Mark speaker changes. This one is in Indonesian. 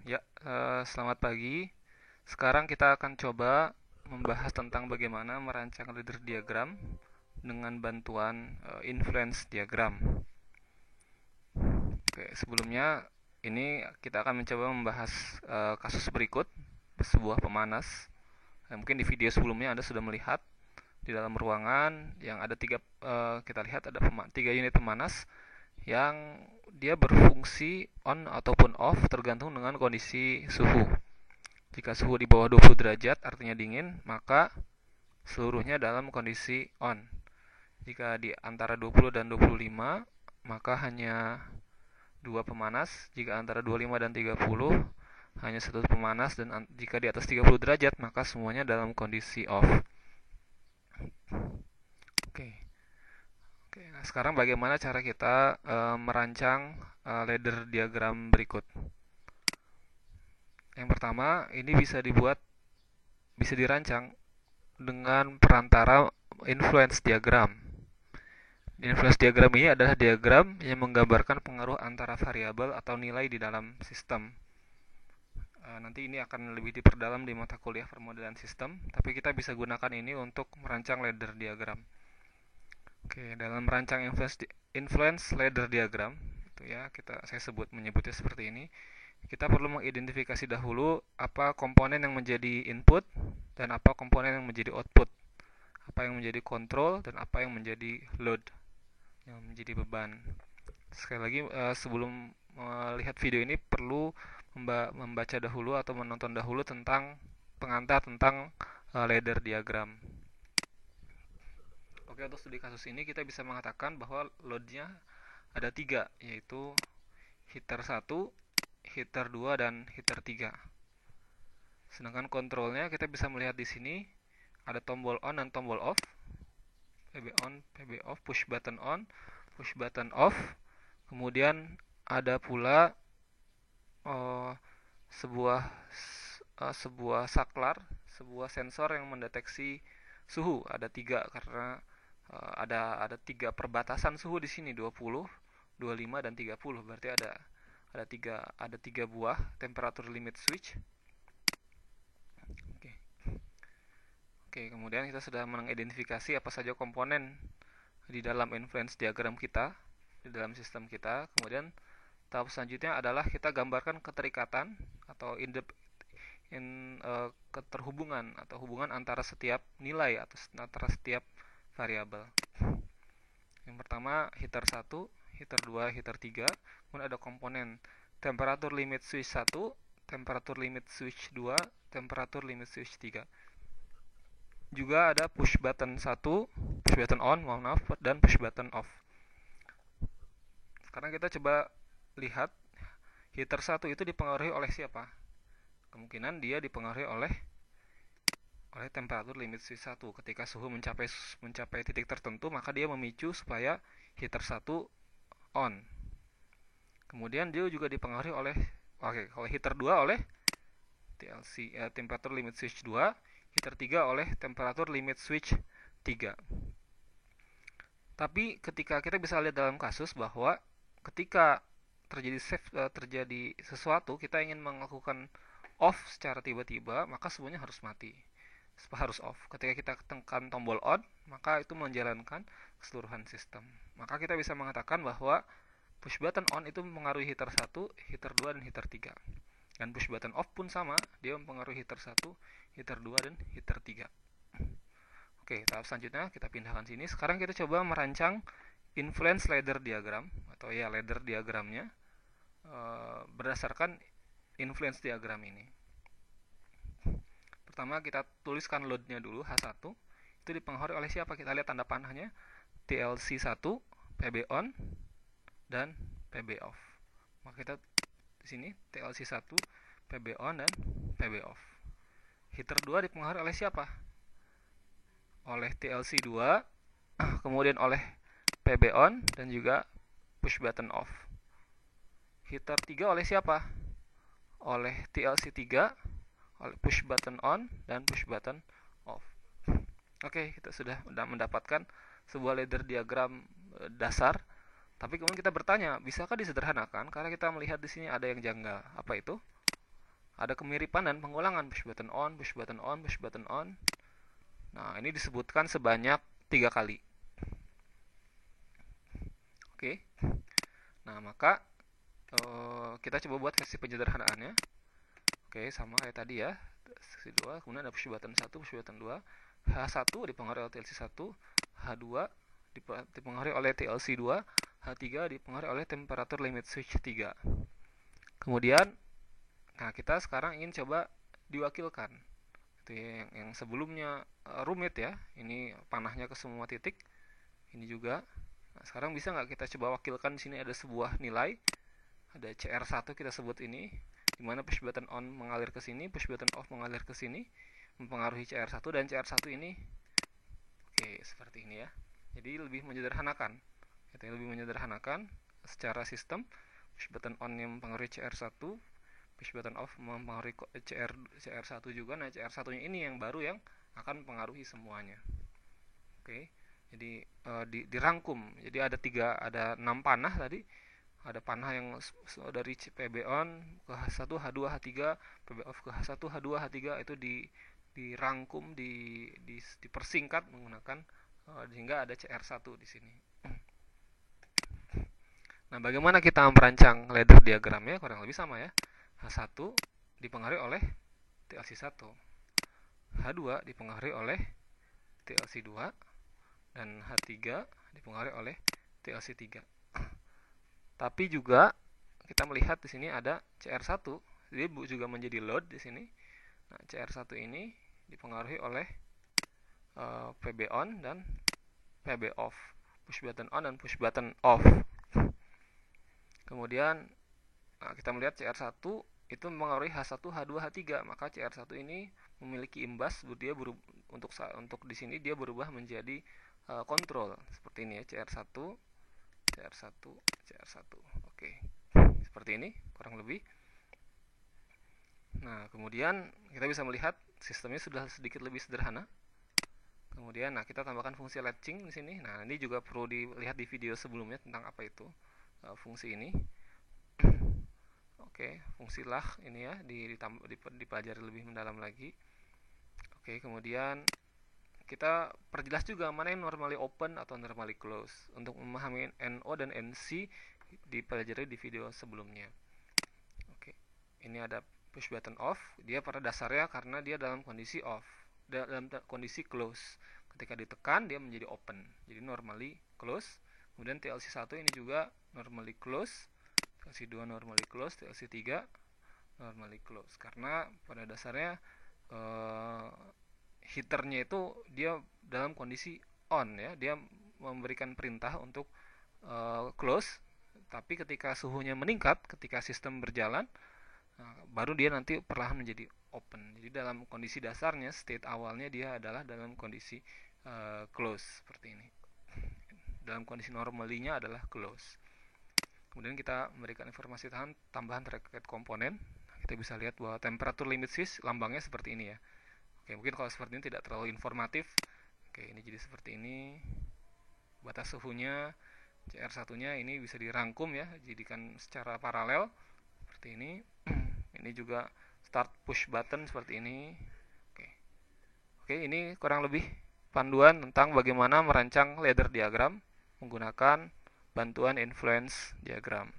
Speaker 1: Ya, selamat pagi. Sekarang kita akan coba membahas tentang bagaimana merancang ladder diagram dengan bantuan influence diagram. Oke, sebelumnya ini kita akan mencoba membahas kasus berikut, sebuah pemanas. Mungkin di video sebelumnya Anda sudah melihat di dalam ruangan yang ada kita lihat ada tiga unit pemanas yang dia berfungsi on ataupun off tergantung dengan kondisi suhu. Jika suhu di bawah 20 derajat artinya dingin, maka seluruhnya dalam kondisi on. Jika di antara 20 dan 25, maka hanya dua pemanas. Jika antara 25 dan 30, hanya satu pemanas. Dan jika di atas 30 derajat, maka semuanya dalam kondisi off. Oke. Oke, nah sekarang bagaimana cara kita merancang ladder diagram berikut? Yang pertama, ini bisa dirancang dengan perantara influence diagram. Influence diagram ini adalah diagram yang menggambarkan pengaruh antara variabel atau nilai di dalam sistem. Nanti ini akan lebih diperdalam di mata kuliah permodelan sistem, tapi kita bisa gunakan ini untuk merancang ladder diagram. Oke, dalam merancang influence ladder diagram, itu ya saya menyebutnya seperti ini. Kita perlu mengidentifikasi dahulu apa komponen yang menjadi input dan apa komponen yang menjadi output, apa yang menjadi kontrol dan apa yang menjadi load, yang menjadi beban. Sekali lagi, sebelum melihat video ini perlu membaca dahulu atau menonton dahulu tentang pengantar tentang ladder diagram. Oke, untuk studi kasus ini kita bisa mengatakan bahwa loadnya ada tiga, yaitu heater 1, heater 2, dan heater 3. Sedangkan kontrolnya kita bisa melihat di sini ada tombol on dan tombol off, PB on, PB off, push button on, push button off. Kemudian ada pula sebuah sebuah saklar, sebuah sensor yang mendeteksi suhu. Ada tiga karena ada tiga perbatasan suhu di sini, 20, 25 dan 30. Berarti ada tiga buah temperature limit switch. Oke. Oke, kemudian kita sudah mengidentifikasi apa saja komponen di dalam influence diagram kita, di dalam sistem kita. Kemudian tahap selanjutnya adalah kita gambarkan keterikatan atau keterhubungan atau hubungan antara setiap nilai atau antara setiap variabel. Yang pertama heater 1, heater 2, heater 3. Kemudian ada komponen temperature limit switch 1, temperature limit switch 2, temperature limit switch 3. Juga ada push button 1, push button on, dan push button off. Sekarang kita coba lihat heater 1 itu dipengaruhi oleh siapa? Kemungkinan dia dipengaruhi oleh temperatur limit switch 1. Ketika suhu mencapai titik tertentu, maka dia memicu supaya heater 1 on. Kemudian dia juga dipengaruhi oleh kalau heater 2 oleh temperatur limit switch 2, heater 3 oleh temperatur limit switch 3. Tapi ketika kita bisa lihat dalam kasus bahwa ketika terjadi sesuatu, kita ingin melakukan off secara tiba-tiba, maka semuanya harus mati, harus off. Ketika kita tekan tombol on, maka itu menjalankan keseluruhan sistem. Maka kita bisa mengatakan bahwa push button on itu mempengaruhi heater 1, heater 2, dan heater 3. Dan push button off pun sama, dia mempengaruhi heater 1, heater 2, dan heater 3. Oke, tahap selanjutnya kita pindahkan sini. Sekarang kita coba merancang influence ladder diagram atau ya ladder diagramnya berdasarkan influence diagram ini. Pertama kita tuliskan loadnya dulu, H1. Itu dipengaruhi oleh siapa? Kita lihat tanda panahnya, TLC1, PB on, dan PB off. Maka kita di sini TLC1, PB on, dan PB off. Heater 2 dipengaruhi oleh siapa? Oleh TLC2, kemudian oleh PB on, dan juga push button off. Heater 3 oleh siapa? Oleh TLC3, oleh push button on, dan push button off. Oke, kita sudah mendapatkan sebuah ladder diagram dasar. Tapi kemudian kita bertanya, bisakah disederhanakan? Karena kita melihat di sini ada yang janggal. Apa itu? ada kemiripan dan pengulangan push button on, push button on, push button on. Nah, ini disebutkan sebanyak 3 kali. Oke. Nah, maka kita coba buat versi penyederhanaannya. Oke, sama kayak tadi ya. TLC 2, kemudian ada push button 1, push button 2. H1 dipengaruhi oleh TLC 1, H2 dipengaruhi oleh TLC 2, H3 dipengaruhi oleh temperatur limit switch 3. Kemudian, nah kita sekarang ingin coba diwakilkan. Itu yang sebelumnya rumit ya. Ini panahnya ke semua titik. Ini juga. Nah, sekarang bisa nggak kita coba wakilkan? Di sini ada sebuah nilai. Ada CR1 kita sebut ini, di mana push button on mengalir ke sini, push button off mengalir ke sini, mempengaruhi CR1 dan CR1 ini. Oke, seperti ini ya. Jadi lebih menyederhanakan. Itu lebih menyederhanakan secara sistem. Push button on yang mempengaruhi CR1, push button off mempengaruhi CR1 juga. Nah, CR1-nya ini yang baru yang akan mempengaruhi semuanya. Oke. Jadi dirangkum. Jadi ada 6 panah tadi. Ada panah yang dari PB on ke H1, H2, H3, PB off ke H1, H2, H3 itu dirangkum, dipersingkat menggunakan sehingga ada CR1 di sini. Nah, bagaimana kita merancang ladder diagramnya? Kurang lebih sama ya. H1 dipengaruhi oleh TLC1, H2 dipengaruhi oleh TLC2, dan H3 dipengaruhi oleh TLC3. Tapi juga kita melihat di sini ada CR1, dia juga menjadi load di sini. Nah, CR1 ini dipengaruhi oleh PB on dan PB off, push button on dan push button off. Kemudian kita melihat CR1 itu mempengaruhi H1, H2, H3, maka CR1 ini memiliki imbas, dia untuk di sini dia berubah menjadi kontrol seperti ini ya, CR1, oke, seperti ini kurang lebih. Nah, kemudian kita bisa melihat sistemnya sudah sedikit lebih sederhana. Kemudian, nah kita tambahkan fungsi latching di sini. Nah, ini juga perlu dilihat di video sebelumnya tentang apa itu fungsi ini. Oke, fungsi latch ini ya dipelajari lebih mendalam lagi. Oke, kemudian kita perjelas juga mana yang normally open atau normally close. Untuk memahami NO dan NC dipelajari di video sebelumnya. Oke, ini ada push button off. Dia pada dasarnya karena dia dalam kondisi off, dalam kondisi close. Ketika ditekan dia menjadi open. Jadi normally close. Kemudian TLC1 ini juga normally close, TLC2 normally close, TLC3 normally close. Karena pada dasarnya heaternya itu dia dalam kondisi on ya, dia memberikan perintah untuk close, tapi ketika suhunya meningkat, ketika sistem berjalan, baru dia nanti perlahan menjadi open. Jadi dalam kondisi dasarnya, state awalnya dia adalah dalam kondisi close seperti ini. Dalam kondisi normalinya adalah close. Kemudian kita memberikan informasi tambahan terkait komponen. Kita bisa lihat bahwa temperatur limit switch lambangnya seperti ini ya. Oke, mungkin kalau seperti ini tidak terlalu informatif. Oke, ini jadi seperti ini. Batas suhunya, CR1-nya ini bisa dirangkum ya, jadikan secara paralel seperti ini. Ini juga start push button seperti ini. Oke, ini kurang lebih panduan tentang bagaimana merancang ladder diagram menggunakan bantuan influence diagram.